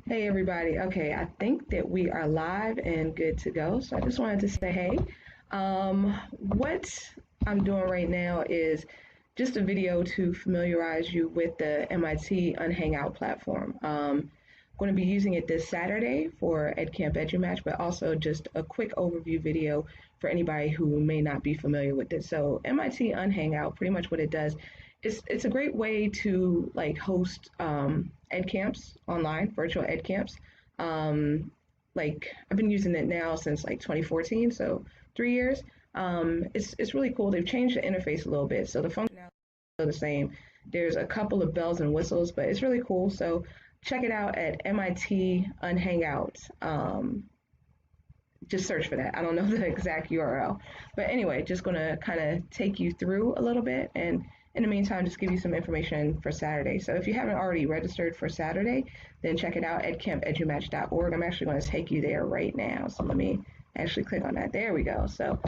Hey everybody. Okay, I think that we are live and good to go. So I just wanted to say hey. What I'm doing right now is just a video to familiarize you with the MIT Unhangout platform. Going to be using it this Saturday for Edcamp EduMatch, but also just a quick overview video for anybody who may not be familiar with it. So MIT Unhangout, pretty much what it does it's a great way to like host ed camps online, virtual ed camps. Like I've been using it now since like 2014, so 3 years. It's really cool. They've changed the interface a little bit, so the functionality is still the same. There's a couple of bells and whistles, but it's really cool. So check it out at MIT Unhangout. Just search for that. I don't know the exact URL. But anyway, just going to kind of take you through a little bit. And in the meantime, just give you some information for Saturday. So if you haven't already registered for Saturday, then check it out at edcampedumatch.org. I'm actually going to take you there right now. So let me actually click on that. There we go. So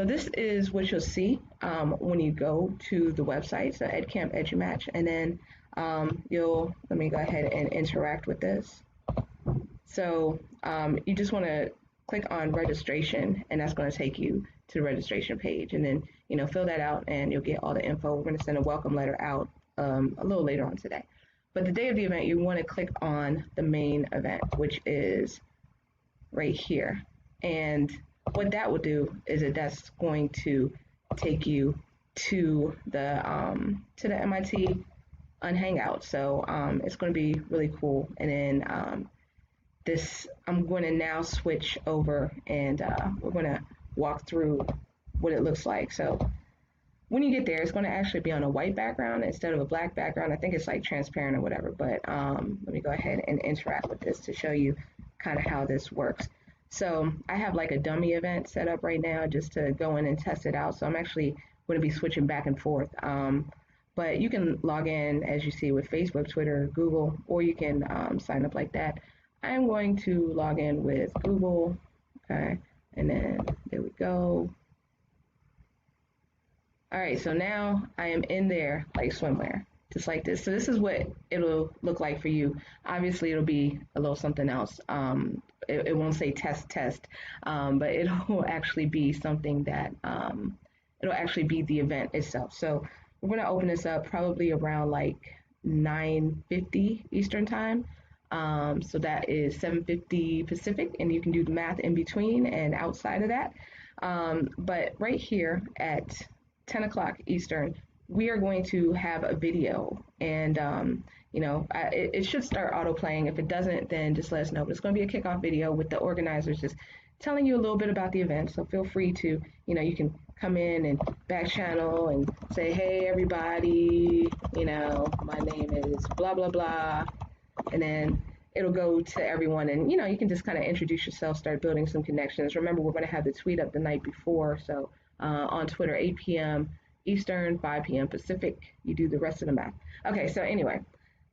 this is what you'll see when you go to the website, so Edcamp EduMatch, and then let me go ahead and interact with this. So you just want to click on registration, and that's going to take you to the registration page, and then fill that out and you'll get all the info. We're going to send a welcome letter out a little later on today. But the day of the event, you want to click on the main event, which is right here. And what that will do is that's going to take you to the MIT Unhangout. So it's going to be really cool. And then I'm going to now switch over and we're going to walk through what it looks like. So when you get there, it's going to actually be on a white background instead of a black background. I think it's like transparent or whatever, but let me go ahead and interact with this to show you kind of how this works. So I have like a dummy event set up right now just to go in and test it out. So I'm actually going to be switching back and forth. But you can log in, as you see, with Facebook, Twitter, Google, or you can sign up like that. I'm going to log in with Google, okay, and then there we go. All right, so now I am in there like swimwear, just like this. So this is what it'll look like for you. Obviously, it'll be a little something else. It won't say test, but it'll actually be something that it'll actually be the event itself. So we're going to open this up probably around like 9:50 Eastern time. So that is 7:50 Pacific, and you can do the math in between and outside of that. But right here at 10 o'clock Eastern, we are going to have a video, and it should start auto playing. If it doesn't, then just let us know. But it's going to be a kickoff video with the organizers just telling you a little bit about the event. So feel free to, you can come in and back channel and say, hey, everybody, my name is blah, blah, blah. And then it'll go to everyone, and you can just kind of introduce yourself, start building some connections. Remember, we're going to have the tweet up the night before, so on Twitter, 8 p.m. Eastern, 5 p.m. Pacific. You do the rest of the math. Okay, so anyway,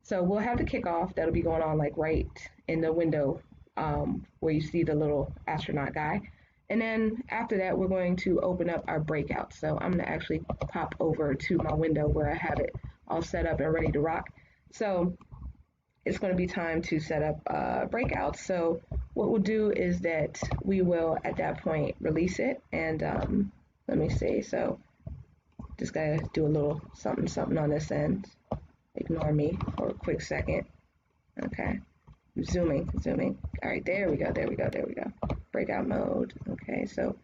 so we'll have the kickoff that'll be going on like right in the window where you see the little astronaut guy. And then after that, we're going to open up our breakout. So I'm going to actually pop over to my window where I have it all set up and ready to rock. So it's going to be time to set up breakouts. So what we'll do is that we will, at that point, release it. And let me see. So just got to do a little something on this end. Ignore me for a quick second. Okay. Zooming. All right, there we go. Breakout mode. Okay, so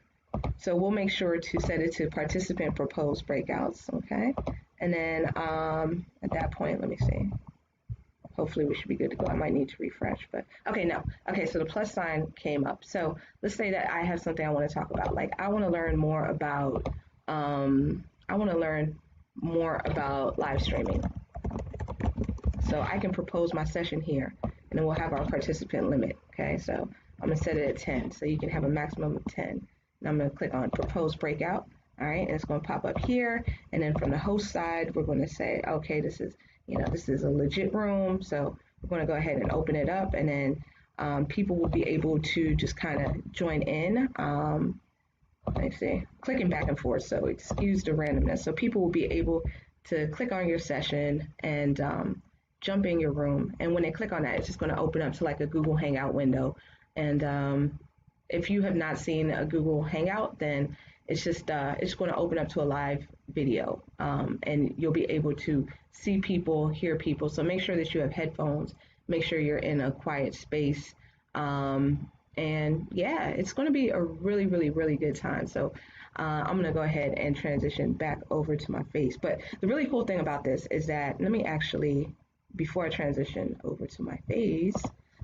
we'll make sure to set it to participant proposed breakouts. Okay. And then at that point, let me see. Hopefully we should be good to go. I might need to refresh, but okay, no. Okay, so the plus sign came up. So let's say that I have something I want to talk about. Like I want to learn more about live streaming. So I can propose my session here, and then we'll have our participant limit. Okay, so I'm gonna set it at 10, so you can have a maximum of 10. And I'm gonna click on propose breakout. All right, and it's gonna pop up here, and then from the host side, we're gonna say, okay, this is a legit room, so we're going to go ahead and open it up, and then people will be able to just kind of join in. Let me see, clicking back and forth, so excuse the randomness. So people will be able to click on your session and jump in your room, and when they click on that, it's just going to open up to like a Google Hangout window. And if you have not seen a Google Hangout, then it's going to open up to a live video, and you'll be able to see people, hear people. So make sure that you have headphones. Make sure you're in a quiet space. And yeah, it's going to be a really, really, really good time. So I'm going to go ahead and transition back over to my face. But the really cool thing about this is that, let me actually, before I transition over to my face,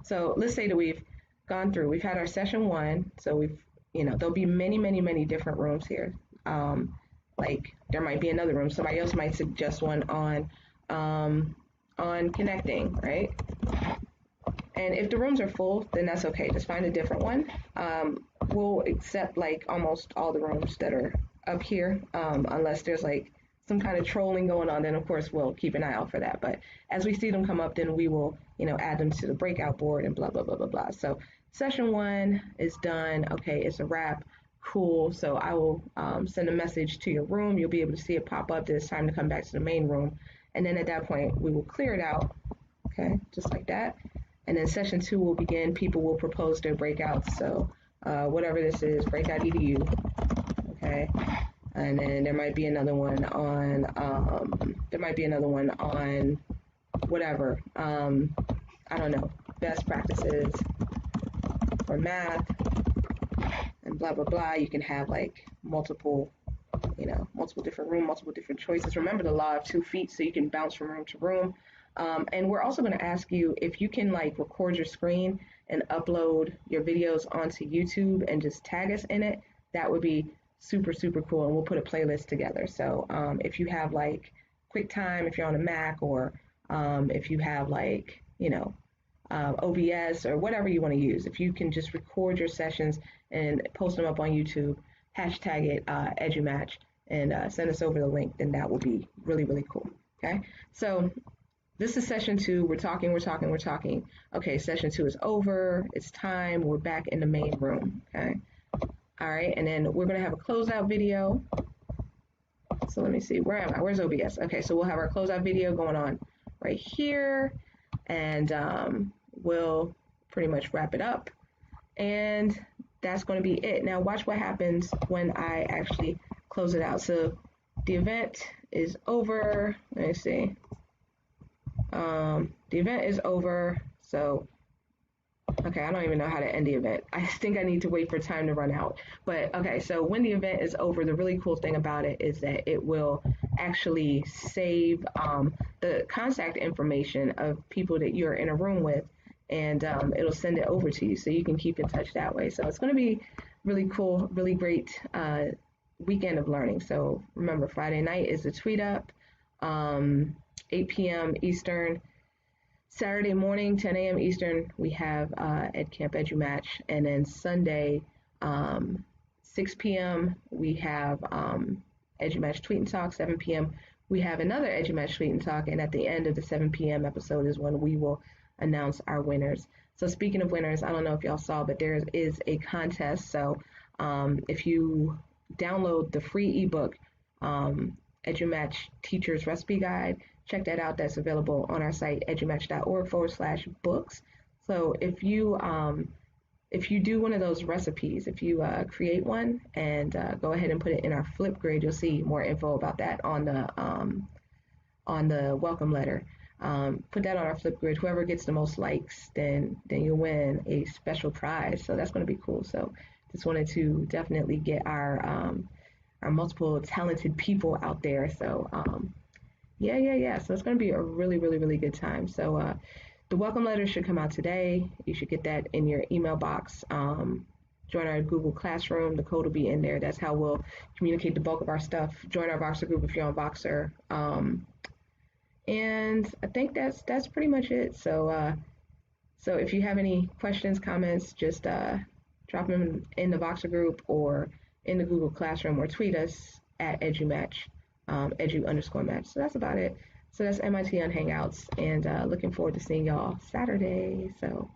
so let's say that we've gone through, we've had our session one. So there'll be many, many, many different rooms here. Like there might be another room. Somebody else might suggest one on connecting, right? And if the rooms are full, then that's okay. Just find a different one. We'll accept like almost all the rooms that are up here, unless there's like some kind of trolling going on. Then of course we'll keep an eye out for that. But as we see them come up, then we will, add them to the breakout board and blah blah blah blah blah. So session one is done. Okay, it's a wrap. Cool. So I will send a message to your room. You'll be able to see it pop up that it's time to come back to the main room. And then at that point, we will clear it out. Okay, just like that. And then session two will begin. People will propose their breakouts. So whatever this is, breakout EDU. Okay. And then there might be another one on whatever. I don't know, best practices for math and blah, blah, blah. You can have like multiple different rooms, multiple different choices. Remember the law of 2 feet, so you can bounce from room to room. And we're also going to ask you if you can like record your screen and upload your videos onto YouTube and just tag us in it. That would be super, super cool. And we'll put a playlist together. So if you have like QuickTime, if you're on a Mac, or if you have like, OBS or whatever you want to use, if you can just record your sessions and post them up on YouTube, hashtag it EduMatch, and send us over the link, then that will be really, really cool. Okay. So this is session two. We're talking. Okay, session two is over. It's time. We're back in the main room. Okay. All right. And then we're going to have a closeout video. So let me see. Where am I? Where's OBS? Okay. So we'll have our closeout video going on right here. And we'll pretty much wrap it up. And that's going to be it. Now watch what happens when I actually close it out. So the event is over. Let me see. The event is over. So, okay, I don't even know how to end the event. I think I need to wait for time to run out. But okay, so when the event is over, the really cool thing about it is that it will actually save the contact information of people that you're in a room with, and it'll send it over to you so you can keep in touch that way. So it's going to be really cool, really great weekend of learning. So remember, Friday night is the tweet up, 8 p.m. Eastern. Saturday morning, 10 a.m. Eastern, we have Edcamp EduMatch. And then Sunday, 6 p.m., we have EduMatch Tweet and Talk. 7 p.m., we have another EduMatch Tweet and Talk. And at the end of the 7 p.m. episode is when we will announce our winners. So speaking of winners, I don't know if y'all saw, but there is a contest. So if you download the free ebook, EduMatch Teacher's Recipe Guide, check that out. That's available on our site, edumatch.org/books. So if you do one of those recipes, if you create one and go ahead and put it in our Flipgrid, you'll see more info about that on the welcome letter. Put that on our Flipgrid. Whoever gets the most likes, then you'll win a special prize. So that's going to be cool. So just wanted to definitely get our multiple talented people out there. So yeah. So it's going to be a really, really, really good time. So the welcome letter should come out today. You should get that in your email box. Join our Google Classroom. The code will be in there. That's how we'll communicate the bulk of our stuff. Join our Voxer group if you're on Voxer. And I think that's pretty much it. So if you have any questions, comments, just drop them in the Voxer group or in the Google Classroom, or tweet us at EduMatch, edu_match. So that's about it. So that's MIT Unhangouts, and looking forward to seeing y'all Saturday. So